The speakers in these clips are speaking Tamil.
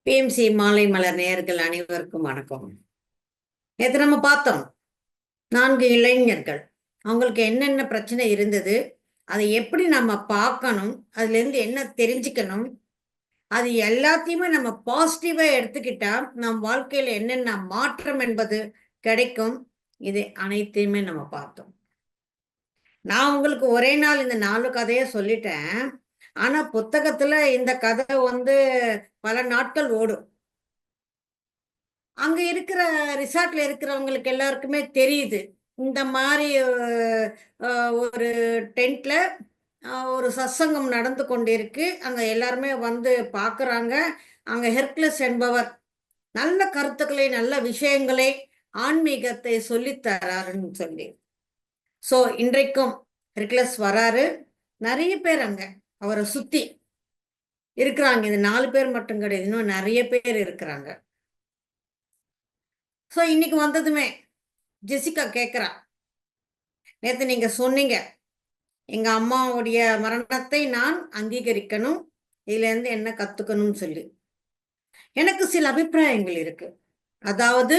பிஎம்சி மாலை மலர் நேயர்கள் அனைவருக்கும் வணக்கம். நேற்று நம்ம பார்த்தோம் 4 இளைஞர்கள், அவங்களுக்கு என்னென்ன பிரச்சனை இருந்தது, அதை எப்படி நம்ம பார்க்கணும், அதுலேருந்து என்ன தெரிஞ்சுக்கணும், அது எல்லாத்தையுமே நம்ம பாசிட்டிவா எடுத்துக்கிட்டா நம் வாழ்க்கையில என்னென்ன மாற்றம் என்பது கிடைக்கும். இது அனைத்தையுமே நம்ம பார்த்தோம். நான் உங்களுக்கு ஒரே நாள் இந்த 4 கதையை சொல்லிட்டேன். ஆனா புத்தகத்துல இந்த கதை பல நாட்கள் ஓடும். அங்க இருக்கிற ரிசார்ட்ல இருக்கிறவங்களுக்கு எல்லாருக்குமே தெரியுது. இந்த மாரி ஒரு டென்ட்ல ஒரு சத்சங்கம் நடந்து கொண்டிருக்கு. அங்க எல்லாருமே வந்து பார்க்குறாங்க. அங்க ஹெர்குலஸ் என்பவர் நல்ல கருத்துக்களை, நல்ல விஷயங்களை, ஆன்மீகத்தை சொல்லித் தராருன்னு சொல்லி. ஸோ இன்றைக்கும் ஹெர்குலஸ் வராரு. நெறைய பேர் அங்க அவரை சுத்தி இருக்கிறாங்க. இது 4 பேர் மட்டும் கிடையாது. இன்னும் நெறைய பேர் இருக்கிறாங்க. ஸோ இன்னைக்கு வந்ததுமே ஜெசிகா கேட்குறா, நேற்று நீங்க சொன்னீங்க எங்க அம்மாவுடைய மரணத்தை நான் அங்கீகரிக்கணும், இதுலேருந்து என்ன கத்துக்கணும்னு சொல்லி. எனக்கு சில அபிப்பிராயங்கள் இருக்கு. அதாவது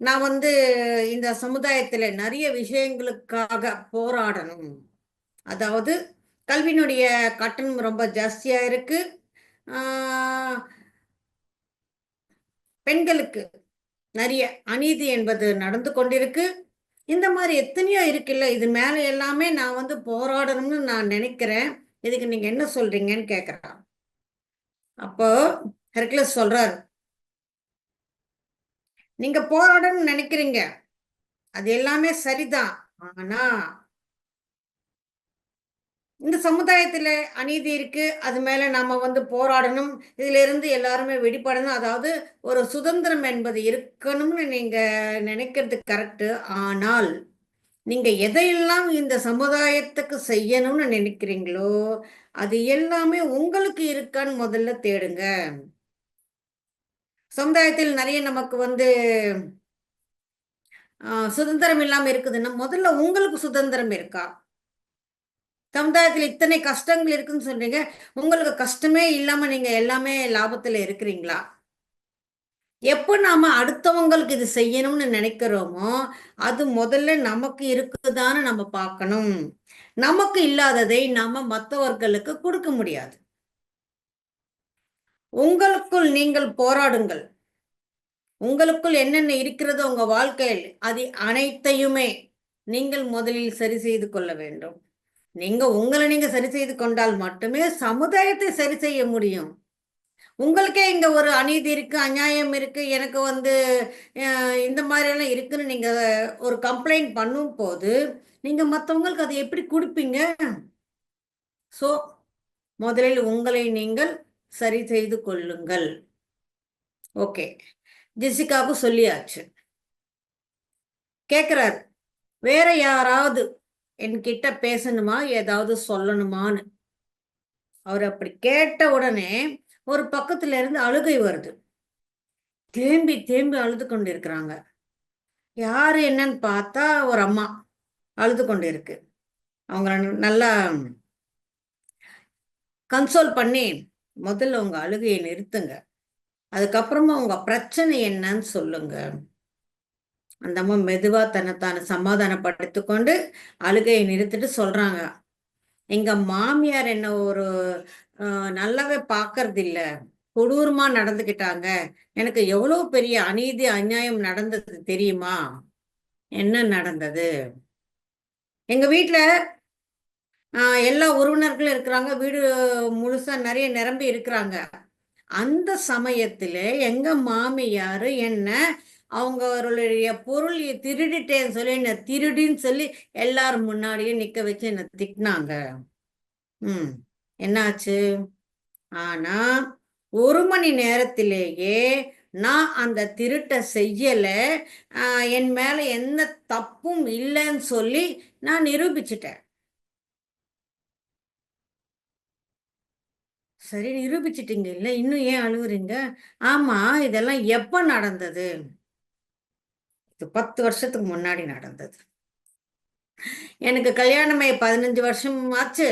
நான் இந்த சமுதாயத்துல நிறைய விஷயங்களுக்காக போராடணும். அதாவது கல்வியினுடைய கட்டணம் ரொம்ப ஜாஸ்தியா இருக்கு. பெண்களுக்கு நிறைய அநீதி என்பது நடந்து கொண்டிருக்கு. இந்த மாதிரி எத்தனையோ இருக்குல்ல. இது மேல எல்லாமே நான் போராடணும்னு நான் நினைக்கிறேன். இதுக்கு நீங்க என்ன சொல்றீங்கன்னு கேக்குறான். அப்போ ஹெர்குலஸ் சொல்றாரு, நீங்க போராடணும்னு நினைக்கிறீங்க, அது எல்லாமே சரிதான். ஆனா இந்த சமுதாயத்துல அநீதி இருக்கு, அது மேல நாம போராடணும், இதுல இருந்து எல்லாருமே வெளிப்படணும். அதாவது ஒரு சுதந்திரம் என்பது இருக்கணும்னு நீங்க நினைக்கிறது கரெக்ட். ஆனால் நீங்க எதையெல்லாம் இந்த சமுதாயத்துக்கு செய்யணும்னு நினைக்கிறீங்களோ அது எல்லாமே உங்களுக்கு இருக்கான்னு முதல்ல தேடுங்க. சமுதாயத்தில் நிறைய நமக்கு சுதந்திரம் இல்லாம இருக்குதுன்னா முதல்ல உங்களுக்கு சுதந்திரம் இருக்கா? சமுதாயத்தில் இத்தனை கஷ்டங்கள் இருக்குன்னு சொல்றீங்க, உங்களுக்கு கஷ்டமே இல்லாம நீங்க எல்லாமே லாபத்துல இருக்கிறீங்களா? எப்போ நாம அடுத்தவங்களுக்கு இது செய்யணும்னு நினைக்கிறோமோ அது முதல்ல நமக்கு இருக்குதான்னு நம்ம பார்க்கணும். நமக்கு இல்லாததை நாம மற்றவர்களுக்கு கொடுக்க முடியாது. உங்களுக்குள் நீங்கள் போராடுங்கள். உங்களுக்குள் என்னென்ன இருக்கிறதோ உங்க வாழ்க்கையில் அது அனைத்தையுமே நீங்கள் முதலில் சரி செய்து கொள்ள வேண்டும். உங்களை நீங்க சரி செய்து கொண்டால் மட்டுமே சமுதாயத்தை சரி செய்ய முடியும். உங்களுக்கே இங்க ஒரு அநீதி இருக்கு, அநியாயம் இருக்கு, எனக்கு இந்த மாதிரி எல்லாம் இருக்குன்னு நீங்க ஒரு கம்ப்ளைண்ட் பண்ணும் போது நீங்க மற்றவங்களுக்கு அதை எப்படி கொடுப்பீங்க? ஸோ முதலில் உங்களை நீங்கள் சரி செய்து கொள்ளுங்கள். ஓகே, ஜெசிகாவுக்கு சொல்லியாச்சு. கேட்குறாரு, வேற யாராவது என்கிட்ட பேசணுமா, ஏதாவது சொல்லணுமான்னு. அவர் அப்படி கேட்ட உடனே ஒரு பக்கத்துல இருந்து அழுகை வருது. தேம்பி தேம்பி அழுது கொண்டு இருக்கிறாங்க. யாரு என்னன்னு பார்த்தா ஒரு அம்மா அழுது கொண்டு இருக்கு. அவங்கள நல்லா கன்சோல் பண்ணி முதல்ல உங்க அழுகையை நிறுத்துங்க, அதுக்கப்புறமா உங்க பிரச்சனை என்னன்னு சொல்லுங்க. அந்த அம்மா மெதுவா தன்னைத்தான சமாதானப்படுத்தி கொண்டு அழுகையை நிறுத்திட்டு சொல்றாங்க, எங்க மாமியார் என்ன ஒரு நல்லாவே பார்க்கறது இல்ல, கொடூரமா நடந்துக்கிட்டாங்க. எனக்கு எவ்வளவு பெரிய அநீதி அநியாயம் நடந்தது தெரியுமா? என்ன நடந்தது? எங்க வீட்டுல எல்லா உறவினர்களும் இருக்கிறாங்க. வீடு முழுசா நிறைய நிரம்பி இருக்கிறாங்க. அந்த சமயத்துல எங்க மாமியாரு என்ன அவங்களுடைய பொருள் திருடிட்டேன்னு சொல்லி என்ன திருடின்னு சொல்லி எல்லாரும் முன்னாடியே நிக்க வச்சு என்ன திட்டினாங்க. என்னாச்சு? ஆனா 1 மணி நேரத்திலேயே நான் அந்த திருட்டை செய்யல, என் மேல எந்த தப்பும் இல்லைன்னு சொல்லி நான் நிரூபிச்சிட்டேன். சரி, நிரூபிச்சிட்டீங்க இல்ல, இன்னும் ஏன் அழுகுறீங்க? ஆமா, இதெல்லாம் எப்ப நடந்தது? இது 10 வருஷத்துக்கு முன்னாடி நடந்தது. எனக்கு கல்யாணமே 15 வருஷம் ஆச்சு.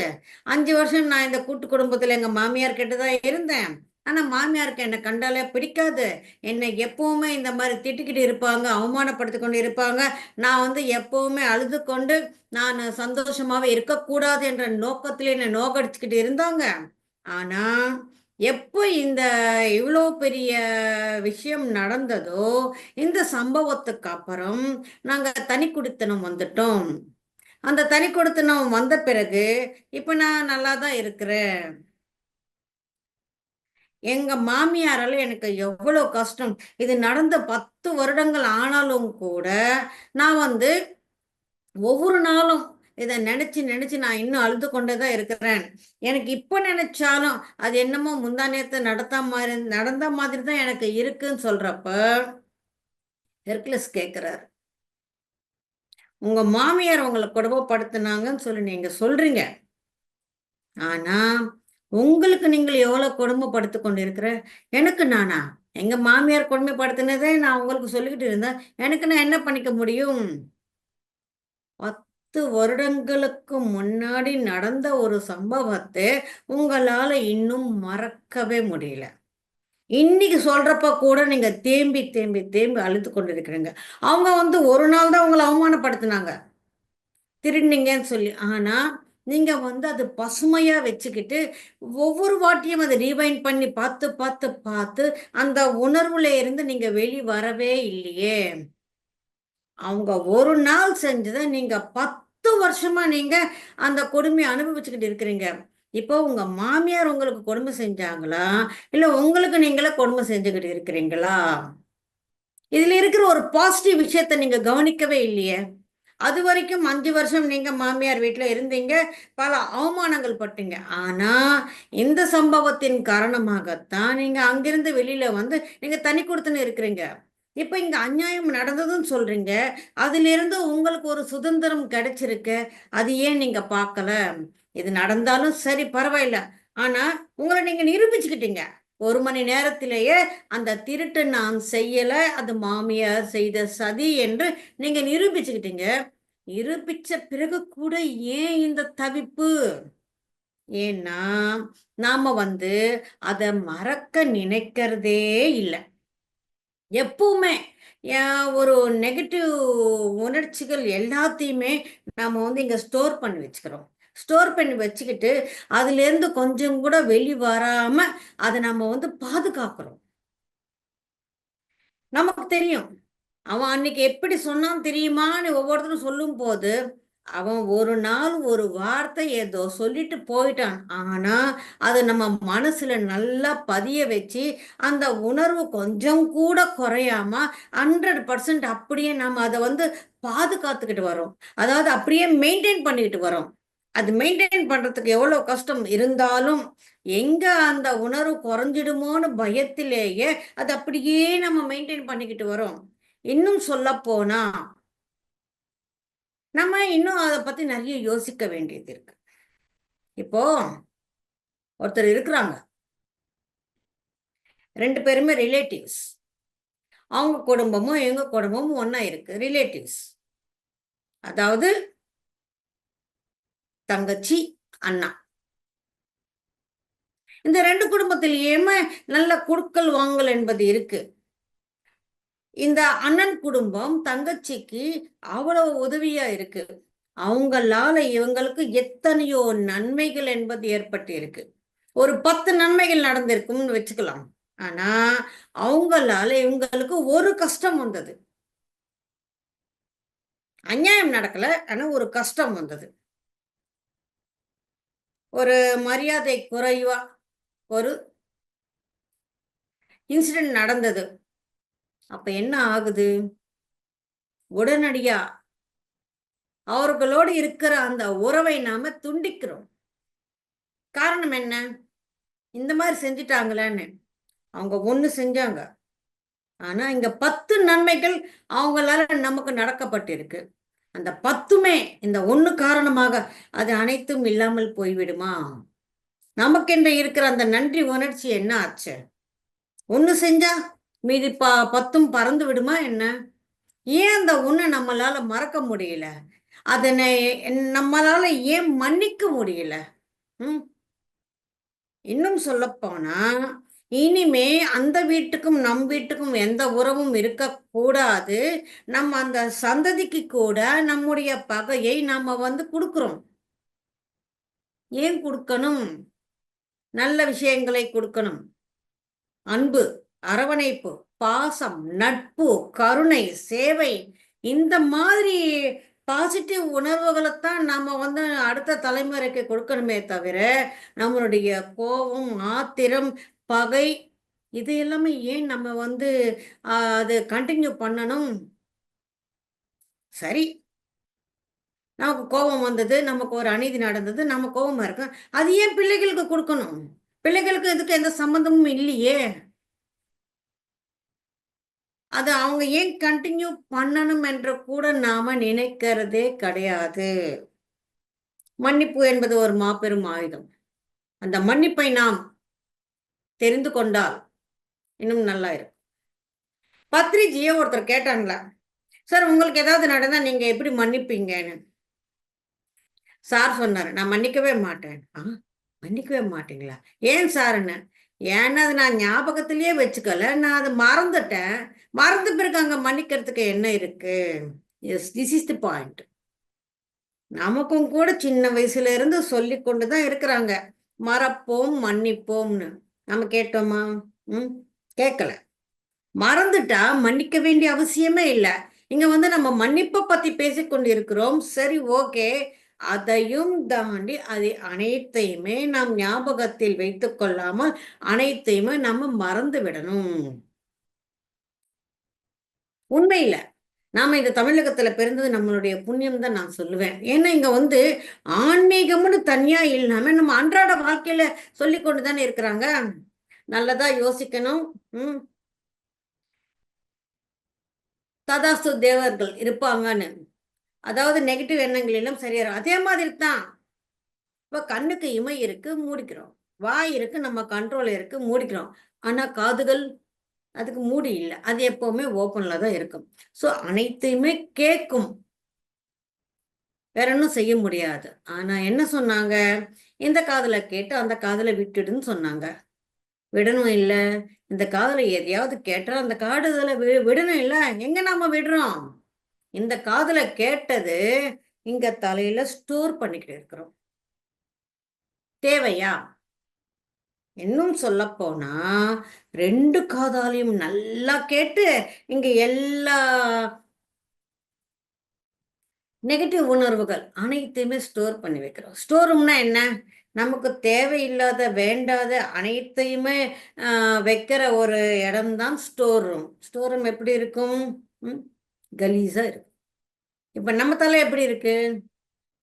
5 வருஷம் நான் இந்த கூட்டு குடும்பத்துல எங்க மாமியார் கிட்ட தான் இருந்தேன். ஆனா மாமியாருக்கு என்ன கண்டாலே பிடிக்காது. என்னை எப்பவுமே இந்த மாதிரி திட்டிக்கிட்டு இருப்பாங்க, அவமானப்படுத்திக் கொண்டு இருப்பாங்க. நான் வந்து எப்பவுமே அழுது கொண்டு நான் சந்தோஷமாவே இருக்கக்கூடாது என்ற நோக்கத்திலே என்னை நோக்கடிச்சுக்கிட்டு இருந்தாங்க. ஆனா எப்போ இந்த இவ்வளோ பெரிய விஷயம் நடந்ததோ, இந்த சம்பவத்துக்கு அப்புறம் நாங்க தனி குடித்தனம் வந்துட்டோம். அந்த தனி கொடுத்தனம் வந்த பிறகு இப்ப நான் நல்லா தான் இருக்கிறேன். எங்க மாமியாரால எனக்கு எவ்வளவு கஷ்டம். இது நடந்த 10 வருடங்கள் ஆனாலும் கூட நான் வந்து ஒவ்வொரு நாளும் இதை நினைச்சு நினைச்சு நான் இன்னும் அழுது கொண்டே தான் இருக்கிறேன். எனக்கு இப்ப நினைச்சாலும் அது என்னமோ முந்தா நேத்து நடந்த மாதிரி தான் எனக்கு இருக்குன்னு சொல்றப்ப ஹெர்குலஸ் கேட்கிறாரு, உங்க மாமியார் உங்களை கொடுமைப்படுத்தினாங்கன்னு சொல்லி நீங்க சொல்றீங்க. ஆனா உங்களுக்கு நீங்கள் எவ்வளவு கொடுமைப்படுத்திக் கொண்டிருக்கிற, எனக்கு நானா எங்க மாமியார் கொடுமைப்படுத்தினதே நான் உங்களுக்கு சொல்லிக்கிட்டு இருந்தேன். எனக்கு நான் என்ன பண்ணிக்க முடியும்? 10 வருடங்களுக்கு முன்னாடி நடந்த ஒரு சம்பவத்தை உங்களால இன்னும் மறக்கவே முடியல. இன்னைக்கு சொல்றப்ப கூட நீங்க தேம்பி தேம்பி தேம்பி அழுது கொண்டிருக்கிறீங்க. அவங்க வந்து ஒரு நாள் தான் உங்களை அவமானப்படுத்தினாங்க, திருநீங்கன்னு சொல்லி. ஆனா நீங்க வந்து அது பசுமையா வச்சுக்கிட்டு ஒவ்வொரு வாட்டியும் அதை ரீவைண்ட் பண்ணி பார்த்து பார்த்து பார்த்து அந்த உணர்வுல இருந்து நீங்க வெளி வரவே இல்லையே. அவங்க ஒரு நாள் செஞ்சதை நீங்க 10 வருஷமா நீங்க அந்த கொடுமையை அனுபவிச்சுக்கிட்டு இருக்கிறீங்க. இப்போ உங்க மாமியார் உங்களுக்கு கொடுமை செஞ்சாங்களா, இல்ல உங்களுக்கு நீங்களே கொடுமை செஞ்சுக்கிட்டு இருக்கிறீங்களா? இதுல இருக்கிற ஒரு பாசிட்டிவ் விஷயத்தை நீங்க கவனிக்கவே இல்லையே. அது வரைக்கும் 5 வருஷம் நீங்க மாமியார் வீட்டுல இருந்தீங்க, பல அவமானங்கள் பட்டீங்க. ஆனா இந்த சம்பவத்தின் காரணமாகத்தான் நீங்க அங்கிருந்து வெளியில வந்து நீங்க தனி கொடுத்துன்னு இருக்கிறீங்க. இப்ப இங்க அநியாயம் நடந்ததுன்னு சொல்றீங்க. அதிலிருந்து உங்களுக்கு ஒரு சுதந்திரம் கிடைச்சிருக்கு. அது ஏன் நீங்க பார்க்கல? இது நடந்தாலும் சரி, பரவாயில்ல. ஆனா உங்களை நீங்க நிரூபிச்சுக்கிட்டீங்க. 1 மணி நேரத்திலேயே அந்த திருட்டு நான் செய்யல, அது மாமியார் செய்த சதி என்று நீங்க நிரூபிச்சுக்கிட்டீங்க. நிரூபிச்ச பிறகு கூட ஏன் இந்த தவிப்பு? ஏன்னா நாம வந்து அதை மறக்க நினைக்கிறதே இல்லை. எப்பவுமே ஒரு நெகட்டிவ் உணர்ச்சிகள் எல்லாத்தையுமே நாம வந்து இங்க ஸ்டோர் பண்ணி வச்சுக்கிறோம். ஸ்டோர் பண்ணி வச்சுக்கிட்டு அதுல இருந்து கொஞ்சம் கூட வெளி வராம அதை நம்ம வந்து பாதுகாக்கிறோம். நமக்கு தெரியும் அவன் அன்னைக்கு எப்படி சொன்னான் தெரியுமான்னு ஒவ்வொருத்தரும் சொல்லும் போது, அவன் ஒரு நாள் ஒரு வார்த்தை ஏதோ சொல்லிட்டு போயிட்டான். ஆனா அது நம்ம மனசுல நல்லா பதிய வச்சு அந்த உணர்வு கொஞ்சம் கூட குறையாம 100% அப்படியே நம்ம அதை வந்து பாதுகாத்துக்கிட்டு வரோம். அதாவது அப்படியே மெயின்டைன் பண்ணிக்கிட்டு வரோம். அது மெயின்டைன் பண்றதுக்கு எவ்வளவு கஷ்டம் இருந்தாலும் எங்க அந்த உணர்வு குறைஞ்சிடுமோன்னு பயத்திலேயே அது அப்படியே நம்ம மெயின்டைன் பண்ணிக்கிட்டு வரோம். இன்னும் சொல்ல போனா நம்ம இன்னும் அதை பத்தி நிறைய யோசிக்க வேண்டியது இருக்கு. இப்போ ஒருத்தர் இருக்கிறாங்க, 2 பேருமே ரிலேட்டிவ்ஸ். அவங்க குடும்பமும் எங்க குடும்பமும் ஒன்னா இருக்கு, ரிலேட்டிவ்ஸ். அதாவது தங்கச்சி, அண்ணா. இந்த 2 குடும்பத்திலேயுமே நல்ல குடுக்கல் வாங்கல் என்பது இருக்கு. இந்த அண்ணன் குடும்பம் தங்கச்சிக்கு அவ்வளவு உதவியா இருக்கு. அவங்களால இவங்களுக்கு எத்தனையோ நன்மைகள் என்பது ஏற்பட்டு இருக்கு. ஒரு 10 நன்மைகள் நடந்திருக்கும்னு வச்சுக்கலாம். ஆனா அவங்களால இவங்களுக்கு ஒரு கஷ்டம் வந்தது. அநியாயம் நடக்கல, ஆனா ஒரு கஷ்டம் வந்தது. ஒரு மரியாதை குறைவா ஒரு இன்சிடென்ட் நடந்தது. அப்ப என்ன ஆகுது? உடனடியா அவர்களோடு இருக்கிற அந்த உறவை நாம துண்டிக்கிறோம். காரணம் என்ன? இந்த மாதிரி செஞ்சிட்டாங்களேன்னு. அவங்க ஒண்ணு செஞ்சாங்க, ஆனா இங்க 10 நன்மைகள் அவங்களால நமக்கு நடக்கப்பட்டிருக்கு. அந்த 10மே இந்த ஒண்ணு காரணமாக அது அனைத்தும் இல்லாமல் போய்விடுமா? நமக்கென்று இருக்கிற அந்த நன்றி உணர்ச்சி என்ன ஆச்சு? ஒண்ணு செஞ்சா மீதி 10ம் பறந்து விடுமா என்ன? ஏன் அந்த ஒண்ணு நம்மளால மறக்க முடியல? அதனை நம்மளால ஏன் மன்னிக்க முடியல? ம் இன்னும் சொல்லப்போனா, இனிமே அந்த வீட்டுக்கும் நம் வீட்டுக்கும் எந்த உறவும் இருக்கக்கூடாது. நம்ம அந்த சந்ததிக்கு கூட நம்முடைய பகையை நாம வந்து குடுக்குறோம். ஏன் குடுக்கணும்? நல்ல விஷயங்களை குடுக்கணும். அன்பு, அரவணைப்பு, பாசம், நட்பு, கருணை, சேவை, இந்த மாதிரி பாசிட்டிவ் உணர்வுகளைத்தான் நாம வந்து அடுத்த தலைமுறைக்கு கொடுக்கணுமே தவிர, நம்மளுடைய கோபம், ஆத்திரம், பகை, இது எல்லாமே ஏன் நம்ம வந்து அது கண்டினியூ பண்ணணும்? சரி, நமக்கு கோபம் வந்தது, நமக்கு ஒரு அநீதி நடந்தது, நம்ம கோபமா இருக்கு. அது ஏன் பிள்ளைகளுக்கு கொடுக்கணும்? பிள்ளைகளுக்கு இதுக்கு எந்த சம்பந்தமும் இல்லையே. அது அவங்க ஏன் கண்டினியூ பண்ணணும் என்று கூட நாம நினைக்கிறதே கிடையாது. மன்னிப்பு என்பது ஒரு மாபெரும் ஆயுதம். அந்த மன்னிப்பை நாம் தெரிந்து கொண்டால் இன்னும் நல்லா இருக்கும். பத்ரிஜியை ஒருத்தர் கேட்டாங்களா, சார் உங்களுக்கு ஏதாவது நடந்தா நீங்க எப்படி மன்னிப்பீங்கன்னு? சார் சொன்னாரு, நான் மன்னிக்கவே மாட்டேன். மன்னிக்கவே மாட்டீங்களா? ஏன் சார்ன்னு? ஏன்னா அது நான் ஞாபகத்திலேயே வச்சுக்கல, நான் அதை மறந்துட்டேன். மறந்த பிறகு அங்க மன்னிக்கிறதுக்கு என்ன இருக்கு? Yes, this is the point. நமக்கும் கூட சின்ன வயசுல இருந்து சொல்லி கொண்டுதான் இருக்கிறாங்க, மறப்போம் மன்னிப்போம்னு. நம்ம கேட்டோமா? ம் கேட்கல. மறந்துட்டா மன்னிக்க வேண்டிய அவசியமே இல்லை. இங்க வந்து நம்ம மன்னிப்பை பத்தி பேசிக்கொண்டு இருக்கிறோம். சரி, ஓகே. அதையும் தாண்டி அதை அனைத்தையுமே நாம் ஞாபகத்தில் வைத்துக் கொள்ளாமல் அனைத்தையுமே நம்ம மறந்து விடணும். உண்மையில நாம இந்த தமிழகத்துல பிறந்தது நம்மளுடைய புண்ணியம் தான் நான் சொல்லுவேன். ஏன்னா இங்க வந்து ஆன்மீகம்னு தனியா இல்லாம நம்ம அன்றாட வாழ்க்கையில சொல்லி கொண்டுதானே இருக்கிறாங்க. நல்லதா யோசிக்கணும். ம் ததாஸ்து தேவர்கள் இருப்பாங்கன்னு. அதாவது நெகட்டிவ் எண்ணங்கள் எல்லாம் சரியாயிரும். அதே மாதிரி தான் இப்ப கண்ணுக்கு இமை இருக்கு, மூடிக்கிறோம். வாய் இருக்கு, நம்ம கண்ட்ரோல் இருக்கு, மூடிக்கிறோம். ஆனா காதுகள், அதுக்கு மூடி இல்ல. அது எப்பவுமே ஓப்பன்ல தான் இருக்கும். சோ அனைத்தையுமே கேட்கும். வேற ஒண்ணும் செய்ய முடியாது. ஆனா என்ன சொன்னாங்க? இந்த காதுல கேட்டு அந்த காதுல விட்டுடுன்னு சொன்னாங்க. விடணும் இல்ல. இந்த காதுல எதையாவது கேட்டா அந்த காதுல விடணும் இல்ல. எங்க நாம விடுறோம்? இந்த காதுல கேட்டது இங்க தலையில ஸ்டோர் பண்ணிக்கிட்டு இருக்கிறோம். தேவையா? இன்னும் சொல்லப்போனா 2 காதாலையும் நல்லா கேட்டு இங்க எல்லா நெகட்டிவ் உணர்வுகள் அனைத்தையுமே ஸ்டோர் பண்ணி வைக்கிறோம். ஸ்டோர் ரூம்னா என்ன? நமக்கு தேவையில்லாத, வேண்டாத அனைத்தையுமே வைக்கிற ஒரு இடம் தான் ஸ்டோர் ரூம். ஸ்டோர் ரூம் எப்படி இருக்கும்? ம் கலீஸா இருக்கும். இப்ப நம்ம தலை எப்படி இருக்கு?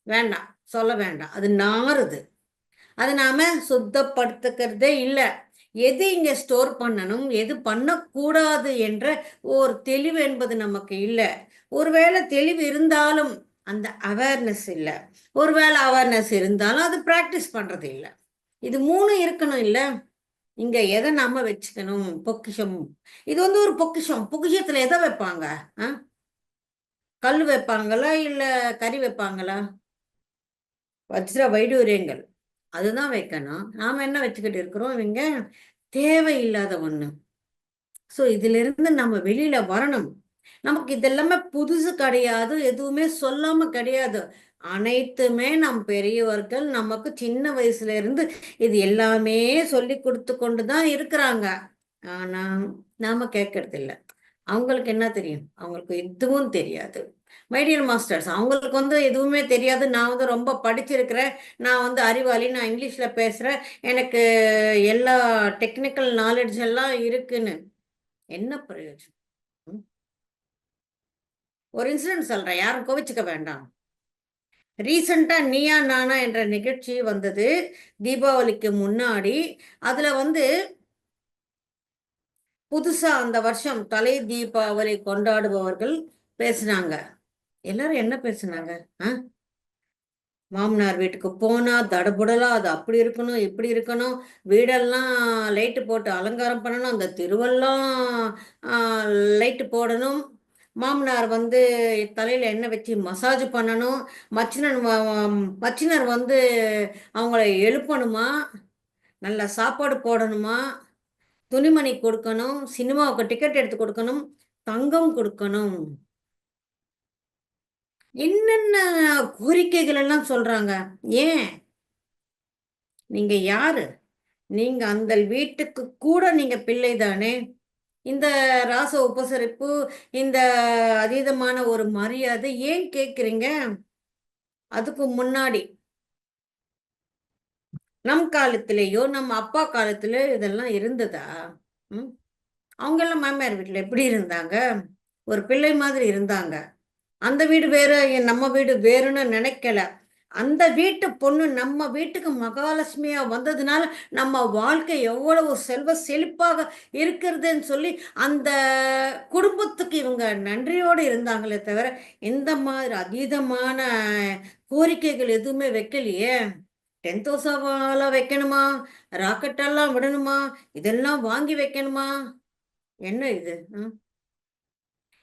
வேண்டாம், சொல்ல வேண்டாம். அது நாறுது. அதை நாம சுத்தப்படுத்துக்கிறதே இல்லை. எது இங்க ஸ்டோர் பண்ணணும், எது பண்ணக்கூடாது என்ற ஒரு தெளிவு என்பது நமக்கு இல்லை. ஒருவேளை தெளிவு இருந்தாலும் அந்த அவேர்னஸ் இல்லை. ஒருவேளை அவேர்னஸ் இருந்தாலும் அது பிராக்டிஸ் பண்றது இல்லை. இது 3 இருக்கணும் இல்ல. இங்க எதை நாம வச்சுக்கணும்? பொக்கிஷம். இது வந்து ஒரு பொக்கிஷம். பொக்கிஷத்துல எதை வைப்பாங்க? கல் வைப்பாங்களா இல்ல கறி வைப்பாங்களா? வஜ்ர வைடூரியங்கள் அதுதான் வைக்கணும். நாம என்ன வச்சுக்கிட்டு இருக்கிறோம்? இவங்க தேவையில்லாத ஒண்ணு. சோ இதுல இருந்து நம்ம வெளியில வரணும். நமக்கு இதெல்லாமே புதுசு கிடையாது, எதுவுமே சொல்லாம கிடையாது. அனைத்துமே நம் பெரியவர்கள் நமக்கு சின்ன வயசுல இருந்து இது எல்லாமே சொல்லி கொடுத்து கொண்டுதான் இருக்கிறாங்க. ஆனா நாம கேட்கறது இல்ல. அவங்களுக்கு என்ன தெரியும்? அவங்களுக்கு எதுவும் தெரியாது. மை டியர் மாஸ்டர்ஸ், அவங்களுக்கு வந்து எதுவுமே தெரியாது. நான் வந்து ரொம்ப படிச்சிருக்கிறேன், நான் வந்து அறிவாளி, நான் இங்கிலீஷ்ல பேசுறேன், எனக்கு எல்லா டெக்னிக்கல் நாலேஜ் எல்லாம் இருக்குன்னு என்ன பிரயோஜனம்? ம்? ஒரு இன்சிடென்ட் சொல்றேன், யாரும் கோவிச்சுக்க வேண்டாம். ரீசெண்டா நீயா நானா என்ற நிகழ்ச்சி வந்தது, தீபாவளிக்கு முன்னாடி. அதுல வந்து புதுசா அந்த வருஷம் தலை தீபாவளி கொண்டாடுபவர்கள் பேசுனாங்க. எல்லாரும் என்ன பேசுனாங்க? மாமனார் வீட்டுக்கு போனா தடபுடலா அது அப்படி இருக்கணும், இப்படி இருக்கணும், வீடெல்லாம் லைட்டு போட்டு அலங்காரம் பண்ணணும், அந்த தெருவெல்லாம் லைட்டு போடணும், மாமனார் வந்து தலையில எண்ணெய் வச்சு மசாஜ் பண்ணணும். மச்சினர் வந்து அவங்கள எழுப்பணுமா, நல்ல சாப்பாடு போடணுமா, துணிமணி கொடுக்கணும், சினிமாவுக்கு டிக்கெட் எடுத்து கொடுக்கணும், தங்கம் கொடுக்கணும். என்னென்ன கோரிக்கைகள் எல்லாம் சொல்றாங்க. ஏன்? நீங்க யாரு? நீங்க அந்த வீட்டுக்கு கூட நீங்க பிள்ளை தானே. இந்த ராச உபசரிப்பு, இந்த அதீதமான ஒரு மரியாதை ஏன் கேட்குறீங்க? அதுக்கு முன்னாடி நம் காலத்திலேயோ நம்ம அப்பா காலத்திலேயோ இதெல்லாம் இருந்ததா? ம் அவங்கெல்லாம் மாமியார் வீட்டில் எப்படி இருந்தாங்க? ஒரு பிள்ளை மாதிரி இருந்தாங்க. அந்த வீடு வேற, நம்ம வீடு வேறுன்னு நினைக்கல. அந்த வீட்டு பொண்ணு நம்ம வீட்டுக்கு மகாலட்சுமியா வந்ததுனால நம்ம வாழ்க்கை எவ்வளவு செல்வ செழிப்பாக இருக்கிறதுன்னு சொல்லி அந்த குடும்பத்துக்கு இவங்க நன்றியோடு இருந்தாங்களே தவிர இந்த மாதிரி அதீதமான கோரிக்கைகள் எதுவுமே வைக்கலையே. 10,000 வைக்கணுமா, ராக்கெட்டெல்லாம் விடணுமா, இதெல்லாம் வாங்கி வைக்கணுமா, என்ன இது?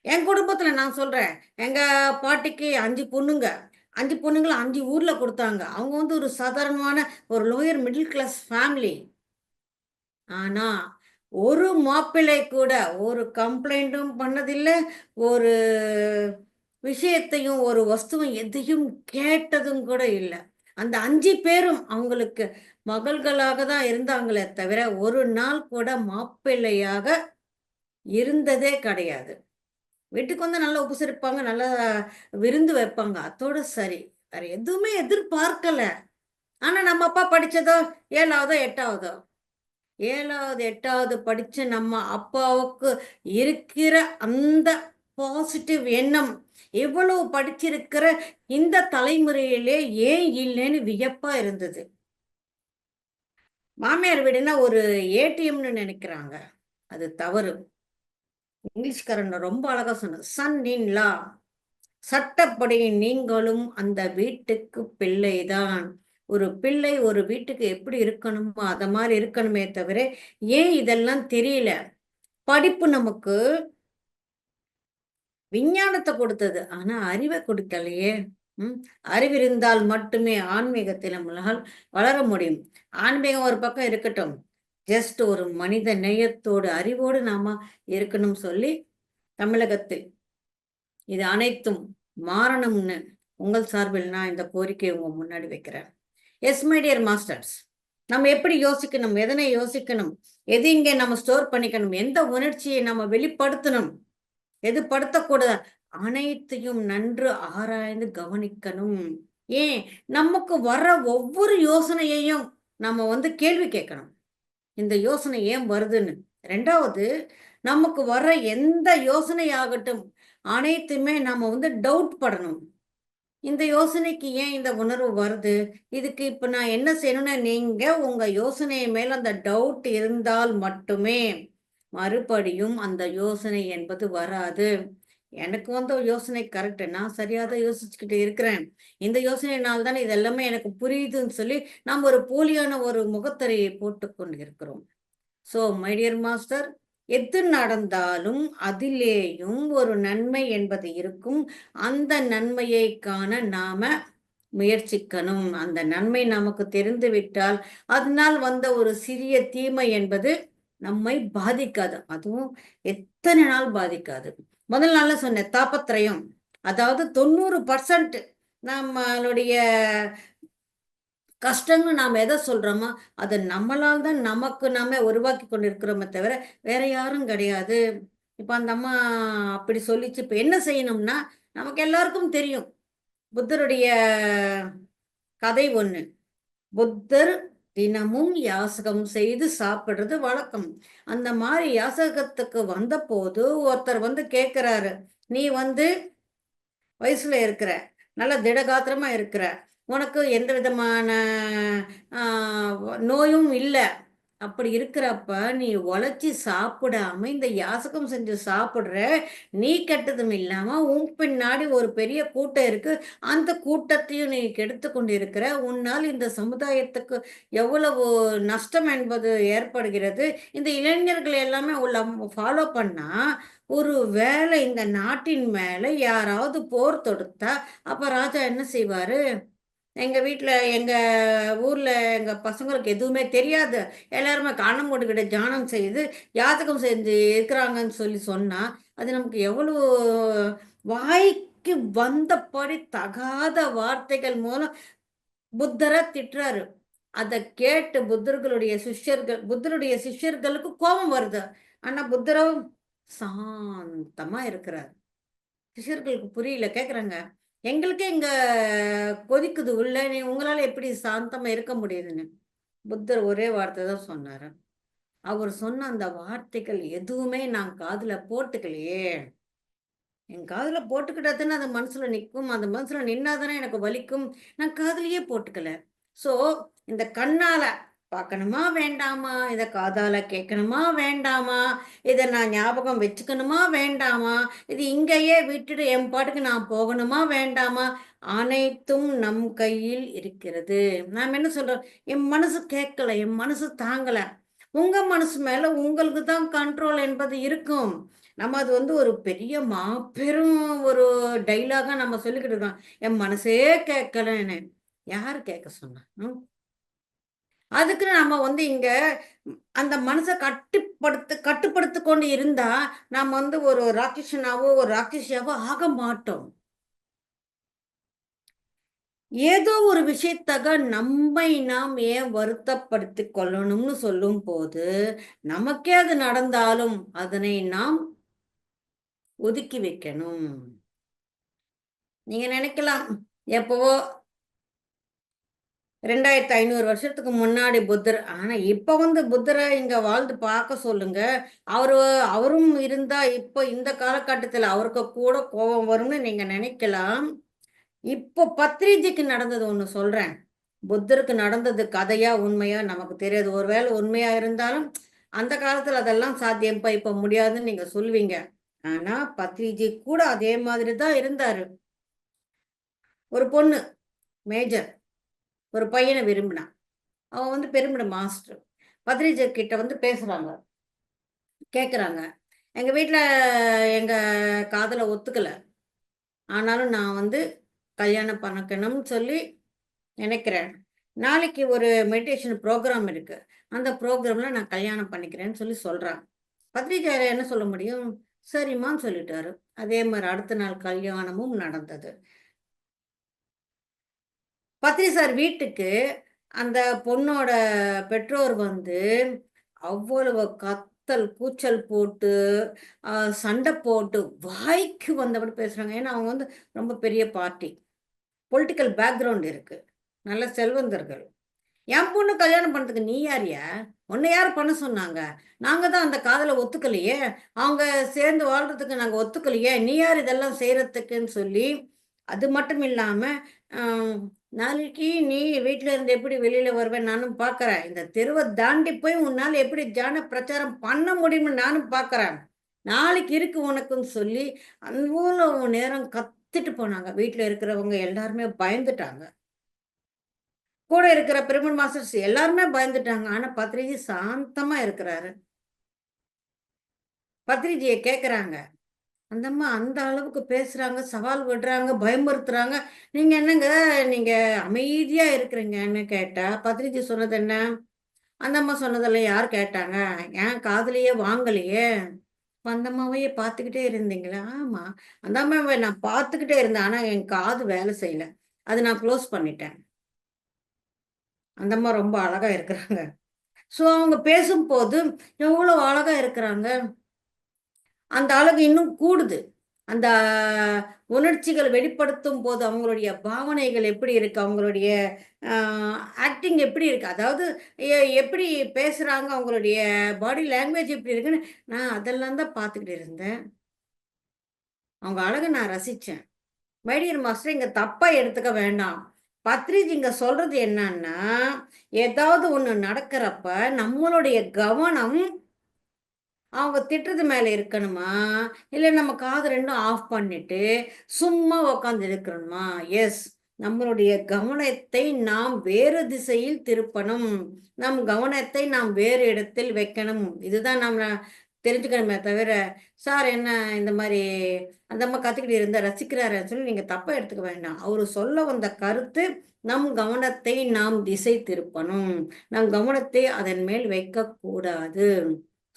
என் குடும்பத்துல நான் சொல்றேன். எங்க பாட்டிக்கு 5 பொண்ணுங்க. 5 பொண்ணுங்கள 5 ஊர்ல குடுத்தாங்க. அவங்க வந்து ஒரு சாதாரணமான ஒரு லோயர் மிடில் கிளாஸ் ஃபேமிலி. ஆனா, ஒரு மாப்பிள்ளை கூட ஒரு கம்ப்ளைண்ட்டும் பண்ணதில்ல. ஒரு விஷயத்தையும், ஒரு வஸ்துவும் எதையும் கேட்டதும் கூட இல்ல. அந்த 5 பேரும் அவங்களுக்கு மகள்களாக தான் இருந்தாங்களே தவிர, ஒரு நாள் கூட மாப்பிள்ளையாக இருந்ததே கிடையாது. வீட்டுக்கு வந்து நல்லா உபசரிப்பாங்க, நல்லா விருந்து வைப்பாங்க. அதோட சரி. வேற எதுவுமே எதிர்பார்க்கல. ஆனா நம்ம அப்பா படிச்சதோ 7வதோ, 8வதோ. 7வது, 8வது படிச்ச நம்ம அப்பாவுக்கு இருக்கிற அந்த பாசிட்டிவ் எண்ணம், எவ்வளவு படிச்சிருக்கிற இந்த தலைமுறையிலே ஏன் இல்லைன்னு வியப்பா இருந்தது. மாமியார் வீடுனா ஒரு ஏடிஎம்னு நினைக்கிறாங்க. அது தவறு. இங்கிலீஷ்காரன் ரொம்ப அழகா சொன்னார். சன் இன் லா. சட்டப்படி நீங்களும் அந்த வீட்டுக்கு பிள்ளைதான். ஒரு பிள்ளை ஒரு வீட்டுக்கு எப்படி இருக்கணுமோ அத மாதிரி இருக்கணுமே தவிர ஏன் இதெல்லாம் தெரியல. படிப்பு நமக்கு விஞ்ஞானத்தை கொடுத்தது, ஆனா அறிவை கொடுக்கலையே. ம் அறிவிருந்தால் மட்டுமே ஆன்மீகத்தில் நம்மளால் வளர முடியும். ஆன்மீகம் ஒரு பக்கம் இருக்கட்டும், ஜஸ்ட் ஒரு மனித நேயத்தோடு அறிவோடு நாம இருக்கணும் சொல்லி தமிழகத்தில் இது அனைத்தும் மாறணும்னு உங்கள் சார்பில் நான் இந்த கோரிக்கையை உங்க முன்னாடி வைக்கிறேன். எஸ் மை டியர் மாஸ்டர்ஸ், நம்ம எப்படி யோசிக்கணும், எதனை யோசிக்கணும், எது இங்கே நம்ம ஸ்டோர் பண்ணிக்கணும், எந்த உணர்ச்சியை நம்ம வெளிப்படுத்தணும், எது படுத்தக்கூடாது, அனைத்தையும் நன்று ஆராய்ந்து கவனிக்கணும். ஏன் நமக்கு வர்ற ஒவ்வொரு யோசனையையும் நம்ம வந்து கேள்வி கேட்கணும். இந்த யோசனை ஏன் வருதுன்னு. ரெண்டாவது, நமக்கு வர்ற எந்த யோசனை ஆகட்டும் அனைத்துமே நாம வந்து டவுட் படணும். இந்த யோசனைக்கு ஏன் இந்த உணர்வு வருது, இதுக்கு இப்ப நான் என்ன செய்யணும்னா, நீங்க உங்க யோசனை மேல அந்த டவுட் இருந்தால் மட்டுமே மறுபடியும் அந்த யோசனை என்பது வராது. எனக்கு வந்த யோசனை கரெக்ட், நான் சரியாதான் யோசிச்சுக்கிட்டு இருக்கிறேன், இந்த யோசனையினால் தானே இதெல்லாமே எனக்கு புரியுதுன்னு சொல்லி நாம் ஒரு போலியான ஒரு முகத்திரையை போட்டுக்கொண்டு இருக்கிறோம். ஸோ மை டியர் மாஸ்டர், எது நடந்தாலும் அதிலேயும் ஒரு நன்மை என்பது இருக்கும். அந்த நன்மையை காண நாம முயற்சிக்கணும். அந்த நன்மை நமக்கு தெரிந்துவிட்டால் அதனால் வந்த ஒரு சிறிய தீமை என்பது நம்மை பாதிக்காது. அதுவும் எத்தனை நாள் பாதிக்காது. முதல் நாள்ல சொன்னேன் தாபத்திரயம், அதாவது 90% நம்மளுடைய கஷ்டம்னு நாம் எதை சொல்றோமோ அதை நம்மளால் தான் நமக்கு நாம உருவாக்கி கொண்டு இருக்கிறோமே தவிர வேற யாரும் கிடையாது. இப்ப அந்த அம்மா அப்படி சொல்லிச்சு. இப்ப என்ன செய்யணும்னா, நமக்கு எல்லாருக்கும் தெரியும் புத்தருடைய கதை ஒண்ணு. புத்தர் தினமும் யாசகம் செய்து சாப்பிடுறது வழக்கம். அந்த மாதிரி யாசகத்துக்கு வந்த போது ஒருத்தர் வந்து கேட்கிறாரு, நீ வந்து வயசுல இருக்கிற, நல்ல திடகாத்திரமா இருக்கிற, உனக்கு எந்த விதமான நோயும் இல்லை, அப்படி இருக்கிறப்ப நீ உழைச்சி சாப்பிடாம இந்த யாசகம் செஞ்சு சாப்பிடுற, நீ கெட்டதும் இல்லாம உன் பின்னாடி ஒரு பெரிய கூட்டம் இருக்கு, அந்த கூட்டத்தையும் நீ கெடுத்து கொண்டு இருக்கிற, உன்னால் இந்த சமுதாயத்துக்கு எவ்வளவு நஷ்டம் என்பது ஏற்படுகிறது. இந்த இளைஞர்கள் எல்லாமே உள்ள ஃபாலோ பண்ணா ஒரு வேளை இந்த நாட்டின் மேல யாராவது போர் தொடுத்தா அப்ப ராஜா என்ன செய்வாரு? எங்க வீட்ல, எங்க ஊர்ல எங்க பசங்களுக்கு எதுவுமே தெரியாது. எல்லாருமே கண்ண மூடிக்கிட்டு தியானம் செய்து, யாத்தகம் செஞ்சு இருக்கிறாங்கன்னு சொன்னா, அது நமக்கு எவ்வளோ வாய்க்கு வந்தபடி தகாத வார்த்தைகள் மூலம் புத்தர திட்டுறாரு. அத கேட்டு புத்தருடைய சிஷ்யர்களுக்கு கோபம் வருது. ஆனா புத்தரோ சாந்தமா இருக்கிறார். சிஷ்யர்களுக்கு புரியல. கேட்குறாங்க, "எங்களுக்கே இங்க கொதிக்குது உள்ள. உங்களால எப்படி சாந்தமா இருக்க முடியுதுன்னு?" புத்தர் ஒரே வார்த்தை தான் சொன்னாரு. அவர் சொன்ன அந்த வார்த்தைகள் எதுவுமே நான் காதுல போட்டுக்கலையே. என் காதுல போட்டுக்கிட்டா தானே அது மனசுல நிக்கும். அந்த மனசுல நின்னா தானே எனக்கு வலிக்கும். நான் காதுலயே போட்டுக்கல. ஸோ, இந்த கண்ணால பார்க்கணுமா வேண்டாமா? இத காதால கேட்கணுமா வேண்டாமா? இத நான் ஞாபகம் வச்சுக்கணுமா வேண்டாமா? இது இங்கேயே விட்டுட்டு என் பாட்டுக்கு நான் போகணுமா வேண்டாமா? அனைத்தும் நம் கையில் இருக்கிறது. நாம என்ன சொல்றோம்? என் மனசு கேட்கல, என் மனசு தாங்கல. உங்க மனசு மேல உங்களுக்கு தான் கண்ட்ரோல் என்பது இருக்கும். நம்ம அது ஒரு பெரிய மாபெரும் ஒரு டைலாகா நம்ம சொல்லிக்கிட்டு இருக்கோம். என் மனசே கேட்கலன்னு. யாரு கேட்க சொன்னா? அதுக்குன்னு நம்ம இங்க அந்த மனச கட்டுப்படுத்தி கொண்டு இருந்தா, நாம ஒரு ராட்சசனாவோ, ஒரு ராட்சசியாவோ ஆக மாட்டோம். ஏதோ ஒரு விஷயத்தக நம்மை நாம் ஏன் வருத்தப்படுத்திக் கொள்ளணும்னு சொல்லும்போது, நமக்கே அது நடந்தாலும் அதனை நாம் ஒதுக்கி வைக்கணும். நீங்க நினைக்கலாம், எப்பவோ 2500 வருஷத்துக்கு முன்னாடி புத்தர். ஆனா இப்ப புத்தர இங்க வாழ்ந்து பார்க்க சொல்லுங்க. அவரு அவரும் இருந்தா இப்ப இந்த காலகட்டத்துல அவருக்கு கூட கோபம் வரும்னு நீங்க நினைக்கலாம். இப்போ பத்ரிஜிக்கு நடந்தது ஒண்ணு சொல்றேன். புத்தருக்கு நடந்தது கதையா, உண்மையா நமக்கு தெரியாது. ஒருவேளை உண்மையா இருந்தாலும், அந்த காலத்துல அதெல்லாம் சாத்தியம். இப்ப முடியாதுன்னு நீங்க சொல்லுவீங்க. ஆனா பத்ரிஜி கூட அதே மாதிரி தான் இருந்தாரு. ஒரு பொண்ணு மேஜர் ஒரு பையனை விரும்பினான். அவன் பெருமிட மாஸ்டர். பத்ரிஜி கிட்ட பேசுறாங்க. கேட்குறாங்க. எங்க வீட்ல எங்க காதல ஒத்துக்கல. ஆனாலும் நான் கல்யாணம் பண்ணிக்கணும்னு சொல்லி நினைக்கிறேன். நாளைக்கு ஒரு மெடிடேஷன் ப்ரோகிராம் இருக்கு. அந்த ப்ரோகிராம்ல நான் கல்யாணம் பண்ணிக்கிறேன்னு சொல்றான். பத்ரிஜி என்ன சொல்ல முடியும்? சரிம்மான்னு சொல்லிட்டாரு. அதே மாரி அடுத்த நாள் கல்யாணமும் நடந்தது. பத்ரி சார் வீட்டுக்கு அந்த பொண்ணோட பெற்றோர் அவ்வளவு கத்தல், கூச்சல் போட்டு, சண்டை போட்டு, வாய்க்கு வந்தபடி பேசுறாங்க. ஏன்னா, அவங்க ரொம்ப பெரிய பார்ட்டி. பொலிட்டிக்கல் பேக்ரவுண்ட் இருக்கு. நல்ல செல்வந்தர்கள். என் பொண்ணு கல்யாணம் பண்றதுக்கு நீ யார்யா? உன்னை யார் பண்ண சொன்னாங்க? நாங்க தான் அந்த காதல ஒத்துக்கலையே! அவங்க சேர்ந்து வாழ்றதுக்கு நாங்க ஒத்துக்கலையே! நீ யார் இதெல்லாம் செய்றதுக்குன்னு சொல்லி, அது மட்டும் இல்லாம, அ நாளைக்கு நீ வீட்ல இருந்து எப்படி வெளியில வருவ நானும் பார்க்குறேன். இந்த தெருவ தாண்டி போய் உன்னால எப்படி தியான பிரச்சாரம் பண்ண முடியும்னு நானும் பார்க்குறேன். நாளைக்கு இருக்கு உனக்குன்னு சொல்லி, அவ்வளோ நேரம் கத்திட்டு போனாங்க. வீட்ல இருக்கிறவங்க எல்லாருமே பயந்துட்டாங்க. கூட இருக்கிற பிரமிட் மாஸ்டர்ஸ் எல்லாருமே பயந்துட்டாங்க. ஆனா பத்ரிஜி சாந்தமா இருக்கிறாரு. பத்ரிஜிய கேட்குறாங்க. அந்த அம்மா அந்த அளவுக்கு பேசுறாங்க, சவால் விடுறாங்க, பயமுறுத்துறாங்க. நீங்க என்னங்க, நீங்க அமைதியா இருக்கிறீங்கன்னு கேட்டா, பத்ரிஜி சொன்னது என்ன? அந்த அம்மா சொன்னதெல்லாம் யார் கேட்டாங்க? ஏன் காதுலயே வாங்கலையே? அந்த அம்மாவையே பார்த்துக்கிட்டே இருந்தீங்களா? ஆமா. அந்த அம்மாவ நான் பார்த்துக்கிட்டே இருந்தேன். ஆனா என் காது வேலை செய்யல. அத நான் க்ளோஸ் பண்ணிட்டேன். அந்த அம்மா ரொம்ப அழகா இருக்கிறாங்க. ஸோ அவங்க பேசும்போது எவ்வளோ அழகா இருக்கிறாங்க. அந்த அழகு இன்னும் கூடுது. அந்த உணர்ச்சிகள் வெளிப்படுத்தும் போது அவங்களுடைய பாவனைகள் எப்படி இருக்கு? அவங்களுடைய அ ஆக்டிங் எப்படி இருக்கு? அதாவது எப்படி பேசுறாங்க? அவங்களுடைய பாடி லாங்குவேஜ் எப்படி இருக்குன்னு நான் அதெல்லாம் தான் பார்த்துக்கிட்டு இருந்தேன். அவங்க அழக நான் ரசிச்சேன். மை டியர் மாஸ்டர், இங்க தப்பா எடுத்துக்க வேண்டாம். பத்ரிஜி இங்க சொல்றது என்னன்னா, ஏதாவது ஒண்ணு நடக்கிறப்ப நம்மளுடைய கவனம் அவங்க திட்டுறது மேல இருக்கணுமா? இல்ல நம்ம காது 2ம் ஆஃப் பண்ணிட்டு, சும்மா உட்கார்ந்து இருக்கணுமா? எஸ். நம்மளுடைய கவனத்தை நாம் வேறு திசையில் திருப்பணும். நம் கவனத்தை நாம் வேறு இடத்தில் வைக்கணும். இதுதான் நம்ம தெரிஞ்சுக்கணுமே தவிர, சார் என்ன இந்த மாதிரி அந்த அம்மா கத்துக்கிட்டு இருந்தா ரசிக்கிறாருன்னு சொல்லி நீங்க தப்பா எடுத்துக்க வேண்டாம். அவரு சொல்ல வந்த கருத்து, நம் கவனத்தை நாம் திசை திருப்பணும். நம் கவனத்தை அதன் மேல் வைக்கக்கூடாது.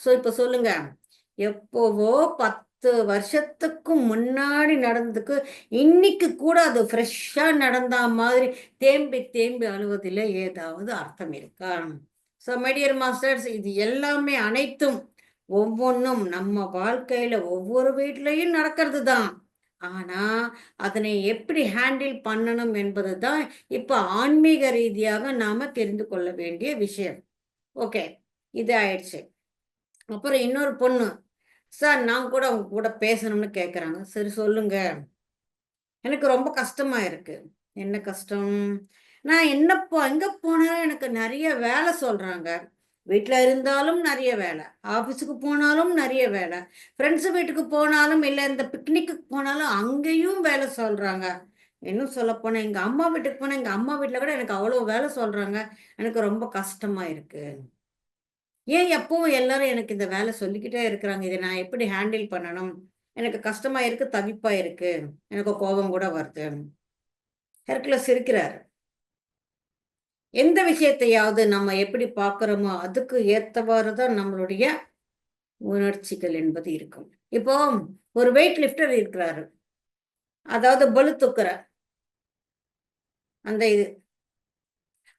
இப்ப சொல்லுங்க, எப்போவோ 10 வருஷத்துக்கு முன்னாடி நடந்ததுக்கு இன்னைக்கு கூட அது ஃப்ரெஷ்ஷா நடந்தா மாதிரி தேம்பி தேம்பி அழுவதில் ஏதாவது அர்த்தம் இருக்கா? மை டியர் மாஸ்டர்ஸ், இது எல்லாமே அனைத்தும் ஒவ்வொன்றும் நம்ம வாழ்க்கையில ஒவ்வொரு வீட்லயும் நடக்கிறது தான். ஆனா அதனை எப்படி ஹேண்டில் பண்ணணும் என்பது தான் இப்ப ஆன்மீக ரீதியாக நாம தெரிந்து கொள்ள வேண்டிய விஷயம். ஓகே, இது ஆயிடுச்சு. அப்புறம் இன்னொரு பொண்ணு, சார் நான் கூட அவங்க கூட பேசணும்னு கேட்குறாங்க. சரி சொல்லுங்க. எனக்கு ரொம்ப கஷ்டமா இருக்கு. என்ன கஷ்டம்? நான் எங்க போனாலும் எனக்கு நெறைய வேலை சொல்றாங்க. வீட்ல இருந்தாலும் நெறைய வேலை. ஆஃபீஸுக்கு போனாலும் நெறைய வேலை. ஃப்ரெண்ட்ஸ் வீட்டுக்கு போனாலும், இல்ல இந்த பிக்னிக்குக்கு போனாலும் அங்கேயும் வேலை சொல்றாங்க. இன்னும் சொல்லப்போனா, எங்க அம்மா வீட்டுக்கு போனா, எங்க அம்மா வீட்ல கூட எனக்கு அவ்வளோ வேலை சொல்றாங்க. எனக்கு ரொம்ப கஷ்டமா இருக்கு. ஏன் எப்பவும் எல்லாரும் எனக்கு இந்த வேலை சொல்லிக்கிட்டே இருக்கிறாங்க? இத நான் எப்படி ஹேண்டில் பண்ணணும்? எனக்கு கஷ்டமா இருக்கு, தவிப்பா இருக்கு. எனக்கு கோபம் கூட வருது. ஹெர்குலஸ் சிரிக்கிறாரு. எந்த விஷயத்தையாவது நம்ம எப்படி பார்க்கிறோமோ, அதுக்கு ஏத்தவாறு தான் நம்மளுடைய உணர்ச்சிகள் என்பது இருக்கும். இப்போ ஒரு வெயிட் லிஃப்டர் இருக்கிறாரு. அதாவது பளு தூக்குற அந்த இது.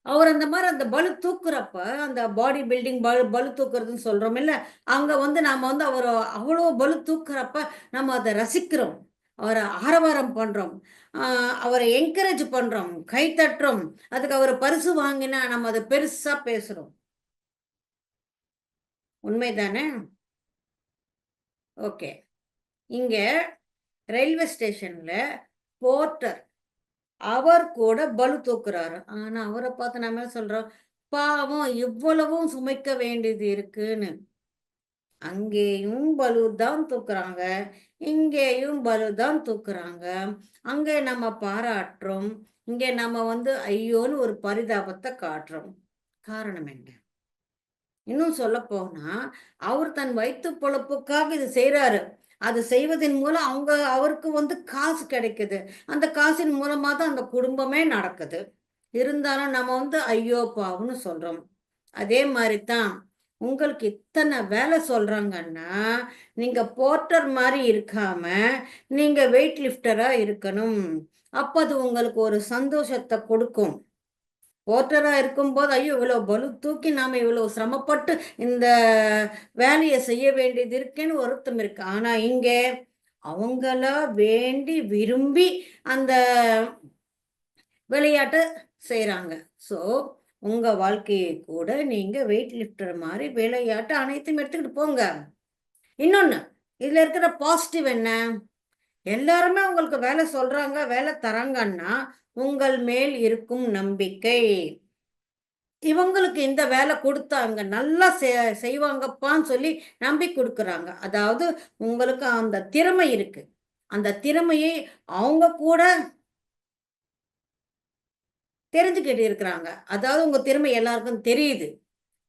அவர் அந்த மாரி அந்த பளு தூக்குறப்ப, அந்த பாடி பில்டிங் பளு தூக்குறதுன்னு சொல்றோம்ல்ல, அங்க வந்து நாம வந்து அவர அவ்வளோ பளு தூக்குறப்ப, நம்ம அத ரசிக்கிறோம். அவர ஆரவாரம் பண்றோம். அ அவர என்கரேஜ் பண்றோம். கை தட்டுறோம். அதுக்கு அவரு பரிசு வாங்கினா, நம்ம அத பெருசா பேசுறோம். உண்மைதானே? ஓகே. இங்க ரயில்வே ஸ்டேஷன்ல போர்ட்டர் அவர் கூட பளு தூக்குறாரு. ஆனா, அவர பார்த்து நம்ம என்ன சொல்றோம்? பாவம் இவ்வளவும் சுமைக்க வேண்டியது இருக்குன்னு. அங்கேயும் பளு தான் தூக்குறாங்க. இங்கேயும் பளு தான் தூக்குறாங்க. அங்கே நம்ம பாராட்டுறோம். இங்கே நம்ம வந்து ஐயோன்னு ஒரு பரிதாபத்த காட்டுறோம். காரணம் என்ன? இன்னும் சொல்லப்போனா, அவர் தன் வயித்து பொழப்புக்காக இது செய்றாரு. அது செய்வதன் மூலம் அவருக்கு வந்து காசு கிடைக்குது. அந்த காசின் மூலமா தான் அந்த குடும்பமே நடக்குது. இருந்தாலும் நம்ம வந்து ஐயோ பாவம்ன்னு சொல்றோம். அதே மாரி தான் உங்களுக்கு இத்தன வேலை சொல்றாங்கன்னா, நீங்க போர்ட்டர் மாரி இருக்காம, நீங்க வெயிட் லிஃப்டரா இருக்கணும். அப்ப அது உங்களுக்கு ஒரு சந்தோஷத்த கொடுக்கும். போர்ட்டரா இருக்கும்போது, ஐயோ! இவ்வளோ பளு தூக்கி நாம இவ்வளோ சிரமப்பட்டு இந்த வேலைய செய்ய வேண்டியது இருக்கேன்னு வருத்தம் இருக்கு. ஆனா இங்கே, அவங்களா வேண்டி விரும்பி அந்த விளையாட்ட செய்றாங்க. ஸோ, உங்க வாழ்க்கையை கூட நீங்க வெயிட் லிஃப்டர் மாரி விளையாட்டு அனைத்தையும் எடுத்துக்கிட்டு போங்க. இன்னொன்னு, இதுல இருக்கிற பாசிட்டிவ் என்ன? எல்லாருமே உங்களுக்கு வேலை சொல்றாங்க, வேலை தராங்கன்னா, உங்கள் மேல் இருக்கும் நம்பிக்கை. இவங்களுக்கு இந்த வேலை குடுத்தாங்க. நல்லா செய்வாங்கப்பான்னு சொல்லி நம்பி குடுக்குறாங்க. அதாவது உங்களுக்கு அந்த திறமை இருக்கு. அந்த திறமையை அவங்க கூட தெரிஞ்சுக்கிட்டு இருக்கிறாங்க. அதாவது உங்க திறமை எல்லாருக்கும் தெரியுது.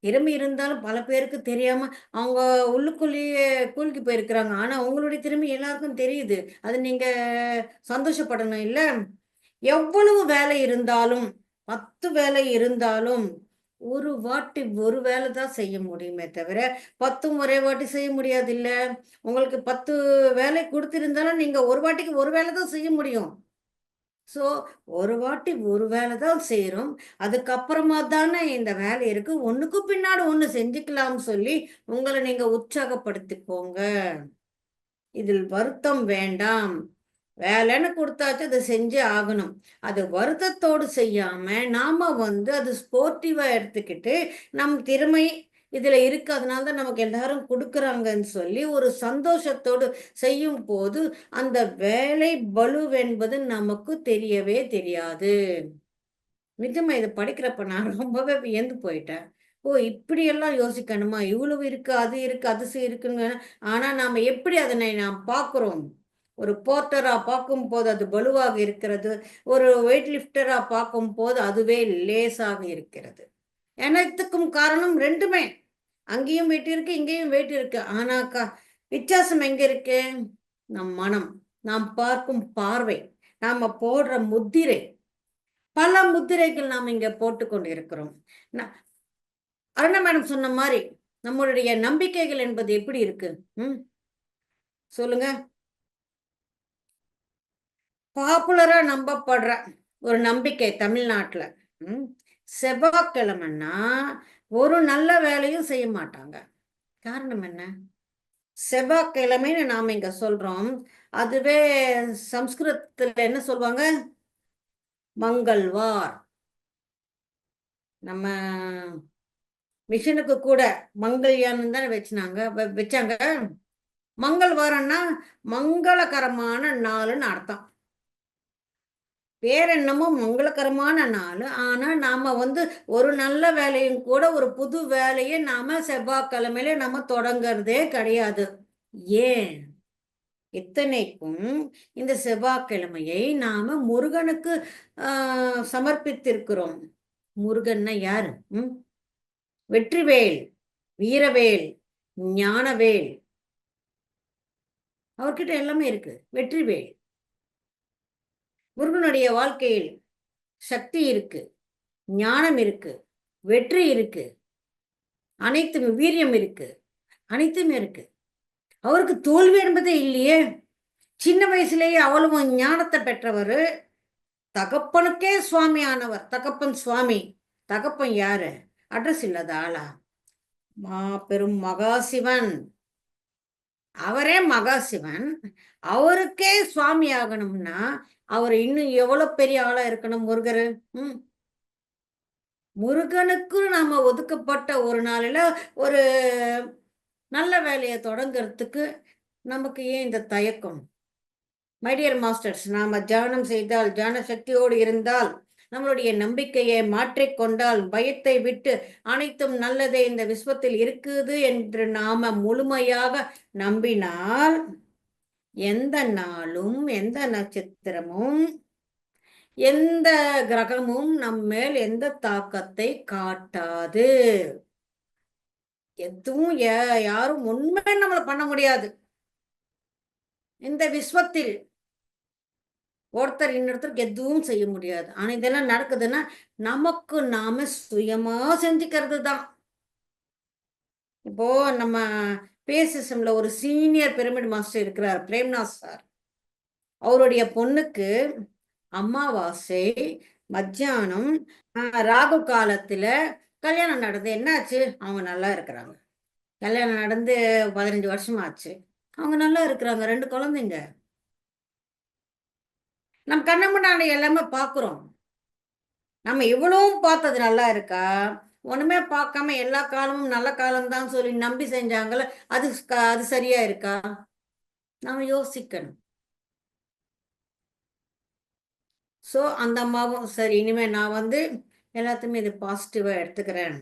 திறமை இருந்தாலும் பல பேருக்கு தெரியாம அவங்க உள்ளுக்குள்ளேயே மூழ்கி போயிருக்கிறாங்க. ஆனா உங்களுடைய திறமை எல்லாருக்கும் தெரியுது. அது நீங்க சந்தோஷப்படணும் இல்ல? எவ்வளவு வேலை இருந்தாலும், 10 வேலை இருந்தாலும், ஒரு வாட்டி ஒரு வேலை தான் செய்ய முடியுமே தவிர, 10ம் ஒரே வாட்டி செய்ய முடியாதுல்ல. உங்களுக்கு 10 வேலை குடுத்திருந்தாலும், நீங்க ஒரு வாட்டிக்கு ஒரு வேலை தான் செய்ய முடியும். ஸோ, ஒரு வாட்டி ஒரு வேலை தான் செய்றோம். அதுக்கப்புறமா தானே இந்த வேலை இருக்கு. ஒண்ணுக்கு பின்னாடி ஒண்ணு செஞ்சுக்கலாம்னு சொல்லி, உங்கள நீங்க உற்சாகப்படுத்திக்கோங்க. இதில் வருத்தம் வேண்டாம். வேலைன்னு குடுத்தாச்சு அத செஞ்சே ஆகணும். அது வருத்தத்தோடு செய்யாம, நாம வந்து அது ஸ்போர்ட்டிவா எடுத்துக்கிட்டு, நம் திறமை இதுல இருக்கு. அதனால தான் நமக்கு எல்லாரும் குடுக்குறாங்கன்னு சொல்லி, ஒரு சந்தோஷத்தோடு செய்யும்போது, அந்த வேலை பளுவென்பது நமக்கு தெரியவே தெரியாது. நிஜமா இத படிக்கிறப்ப நான் ரொம்பவே வியந்து போயிட்டேன். ஓ! இப்படியெல்லாம் யோசிக்கணுமா? இவ்வளவு இருக்கு, அது இருக்கு, இருக்குங்க. ஆனா நாம எப்படி அதனை நாம் பார்க்கிறோம்? ஒரு போர்ட்டரா பார்க்கும்போது அது பளுவாக இருக்கிறது. ஒரு வெயிட் லிஃப்டரா பார்க்கும்போது அதுவே லேசாக இருக்கிறது. அனைத்துக்கும் காரணம் 2மே. அங்கேயும் வெட்டி இருக்கு, இங்கேயும் வெட்டி இருக்கு. ஆனாக்கா வித்தியாசம் எங்க இருக்கு? நம் மனம், நாம் பார்க்கும் பார்வை, நாம போடுற முத்திரை. பல முத்திரைகள் நாம் இங்க போட்டுக்கொண்டு இருக்கிறோம். அருணா மேடம் சொன்ன மாதிரி நம்மளுடைய நம்பிக்கைகள் என்பது எப்படி இருக்கு? சொல்லுங்க. பாப்புலரா நம்பப்படுற ஒரு நம்பிக்கை தமிழ்நாட்டுல, செவ்வாய்க்கிழமைன்னா ஒரு நல்ல வேலையும் செய்ய மாட்டாங்க. காரணம் என்ன? செவ்வாய்க்கிழமைன்னு நாம இங்க சொல்றோம். அதுவே சம்ஸ்கிருதத்துல என்ன சொல்லுவாங்க? மங்கள்வார். நம்ம மிஷனுக்கு கூட மங்கள்யான்னு தானே வச்சாங்க. மங்கள்வாரம்னா மங்களகரமான நாளுன்னு அர்த்தம். வேற என்னமோ மங்களகரமான நாள். ஆனா நாம ஒரு நல்ல வேலையும் கூட, ஒரு புது வேலையை நாம செவ்வாய்க்கிழமையில நம்ம தொடங்குறதே கிடையாது. ஏன்? இத்தனைக்கும் இந்த செவ்வாய்க்கிழமையை நாம முருகனுக்கு சமர்ப்பித்திருக்கிறோம். முருகன்னா யாரு? வெற்றிவேல், வீரவேல், ஞானவேல். அவர்கிட்ட எல்லாமே இருக்கு. வெற்றிவேல். முருகனுடைய வாழ்க்கையில் சக்தி இருக்கு, ஞானம் இருக்கு, வெற்றி இருக்கு, அனைத்தும் வீரியம் இருக்கு, அனைத்துமே இருக்கு. அவருக்கு தோல்வி என்பதே இல்லையே. சின்ன வயசுலேயே அவ்வளவு ஞானத்தை பெற்றவர். தகப்பனுக்கே சுவாமி ஆனவர். தகப்பன் சுவாமி. தகப்பன் யாரு? அட்ரஸ் இல்லாத ஆளா? மாபெரும் மகாசிவன். அவரே மகாசிவன். அவருக்கே சுவாமி ஆகணும்னா அவர் இன்னும் எவ்வளவு பெரிய ஆளா இருக்கணும் முருகர். முருகனுக்கு நாம ஒதுக்கப்பட்ட ஒரு நாளில் ஒரு நல்ல வேலையை தொடங்கிறதுக்கு நமக்கு ஏன் இந்த தயக்கம்? மைடியர் மாஸ்டர்ஸ், நாம தியானம் செய்தால், தியான சக்தியோடு இருந்தால், நம்மளுடைய நம்பிக்கையை மாற்றிக்கொண்டால், பயத்தை விட்டு அனைத்தும் நல்லதே இந்த விஸ்வத்தில் இருக்குது என்று நாம முழுமையாக நம்பினால், எந்த நாளும், எந்த நட்சத்திரமும், எந்த கிரகமும் நம்மேல் எந்த தாக்கத்தை காட்டாது. எதுவும் யாரும் உண்மை நம்மளை பண்ண முடியாது. இந்த விஸ்வத்தில் ஒருத்தர் இன்னொருத்தருக்கு எதுவும் செய்ய முடியாது. ஆனா இதெல்லாம் நடக்குதுன்னா நமக்கு நாம சுயமா செஞ்சுக்கிறது தான். இப்போ நம்ம பேசிசம்ல ஒரு சீனியர் பிரமிட் மாஸ்டர் இருக்கிறார், பிரேம்நாத் சார். அவருடைய பொண்ணுக்கு அமாவாசை மத்தியானம் ராகு காலத்துல கல்யாணம் நடந்து என்னாச்சு? அவங்க நல்லா இருக்கிறாங்க. கல்யாணம் நடந்து 15 வருஷம் ஆச்சு. அவங்க நல்லா இருக்கிறாங்க. 2 குழந்தைங்க. நம்ம கண்ண முன்னாடி எல்லாமே பாக்குறோம். நம்ம இவ்வளவும் பார்த்தது நல்லா இருக்கா? ஒண்ணுமே பார்க்காம எல்லா காலமும் நல்ல காலம் தான் சொல்லி நம்பி செஞ்சாங்கல்ல, அது சரியா இருக்கா? நாம யோசிக்கணும். ஸோ அந்த அம்மாவும் சரி, இனிமே நான் எல்லாத்தையுமே இது பாசிட்டிவா எடுத்துக்கிறேன்.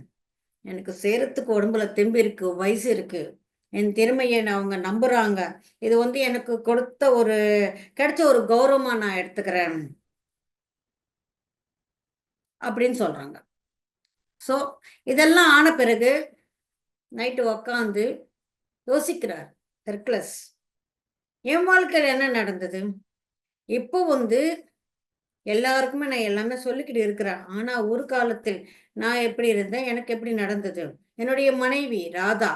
எனக்கு சேரத்துக்கு உடம்புல தெம்பு இருக்கு, வயசு இருக்கு, என் திறமையை அவங்க நம்புறாங்க. இது எனக்கு கிடைச்ச ஒரு கௌரவமா நான் எடுத்துக்கிறேன் அப்படின்னு சொல்றாங்க. ஸோ இதெல்லாம் ஆன பிறகு நைட்டு உக்காந்து யோசிக்கிறார் ஹெர்குலஸ். என் வாழ்க்கையில் என்ன நடந்தது? இப்போ எல்லாருக்குமே நான் எல்லாமே சொல்லிக்கிட்டு இருக்கிறேன். ஆனா ஒரு காலத்தில் நான் எப்படி இருந்தேன், எனக்கு எப்படி நடந்தது? என்னுடைய மனைவி ராதா,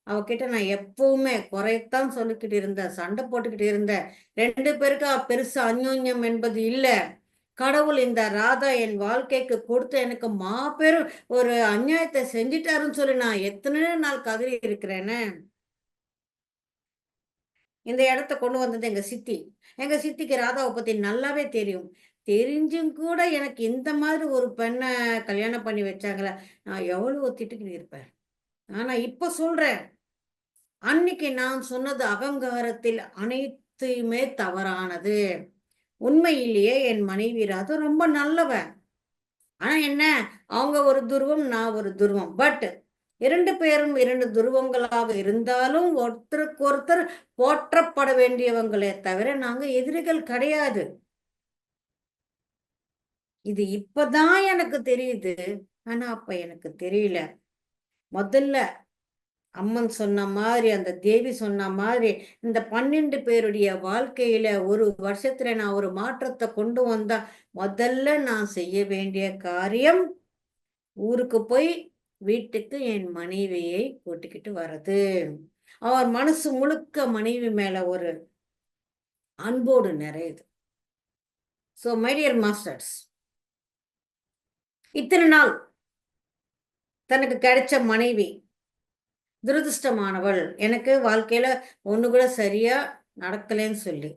அவகிட்ட நான் எப்பவுமே குறைத்தான் சொல்லிக்கிட்டு இருந்தேன், சண்டை போட்டுக்கிட்டு இருந்தேன். 2 பேருக்கா பெருசு அந்யோன்யம் என்பது இல்ல. கடவுள் இந்த ராதா என் வாழ்க்கைக்கு கொடுத்து எனக்கு மாபெரும் ஒரு அநியாயத்தை செஞ்சிட்டாருன்னு சொல்லி நான் எத்தனை நாள் கதறி இருக்கிறேன்னு. இந்த இடத்த கொண்டு வந்தது எங்க சித்தி. எங்க சித்திக்கு ராதாவை பத்தி நல்லாவே தெரியும். தெரிஞ்சும் கூட எனக்கு இந்த மாதிரி ஒரு பெண்ணை கல்யாணம் பண்ணி வச்சாங்களே, நான் எவ்வளவு திட்டுக்கிட்டு இருப்பேன். ஆனா இப்ப சொல்றேன், அன்னைக்கு நான் சொன்னது அகங்காரத்தில் அனைத்துமே தவறானது. உண்மையிலேயே என் மனைவி ராதா ரொம்ப நல்லவ. ஆனா என்ன, அவங்க ஒரு துருவம், நான் ஒரு துருவம். பட் 2 பேரும் 2 துருவங்களாக இருந்தாலும் ஒருத்தருக்கு ஒருத்தர் போற்றப்பட வேண்டியவங்களே தவிர நாங்க எதிரிகள் கிடையாது. இது இப்பதான் எனக்கு தெரியுது. ஆனா அப்ப எனக்கு தெரியல. முதல்ல அம்மன் சொன்ன மாதிரி, அந்த தேவி சொன்ன மாதிரி, இந்த 12 பேருடைய வாழ்க்கையில ஒரு வருஷத்துல நான் ஒரு மாற்றத்தை கொண்டு வந்தா, முதல்ல நான் செய்ய வேண்டிய காரியம் ஊருக்கு போய் வீட்டுக்கு என் மனைவியை கூட்டிக்கிட்டு வர்றது. அவர் மனசு முழுக்க மனைவி மேல ஒரு அன்போடு நிறையுது. ஸோ மை டியர் மாஸ்டர்ஸ், இத்தனை நாள் தனக்கு கிடைச்ச மனைவி துரதிருஷ்டமானவள், எனக்கு வாழ்க்கையில ஒண்ணு கூட சரியா நடக்கலைன்னு சொல்லி,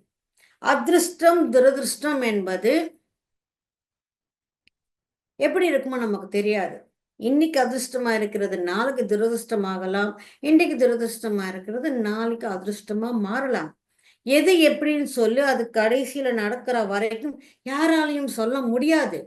அதிர்ஷ்டம் துரதிருஷ்டம் என்பது எப்படி இருக்குமோ நமக்கு தெரியாது. இன்னைக்கு அதிர்ஷ்டமா இருக்கிறது நாளைக்கு துரதிருஷ்டமாகலாம். இன்னைக்கு துரதிருஷ்டமா இருக்கிறது நாளைக்கு அதிர்ஷ்டமா மாறலாம். எது எப்படின்னு சொல்லி அது கடைசியில நடக்கிற வரைக்கும் யாராலையும் சொல்ல முடியாது.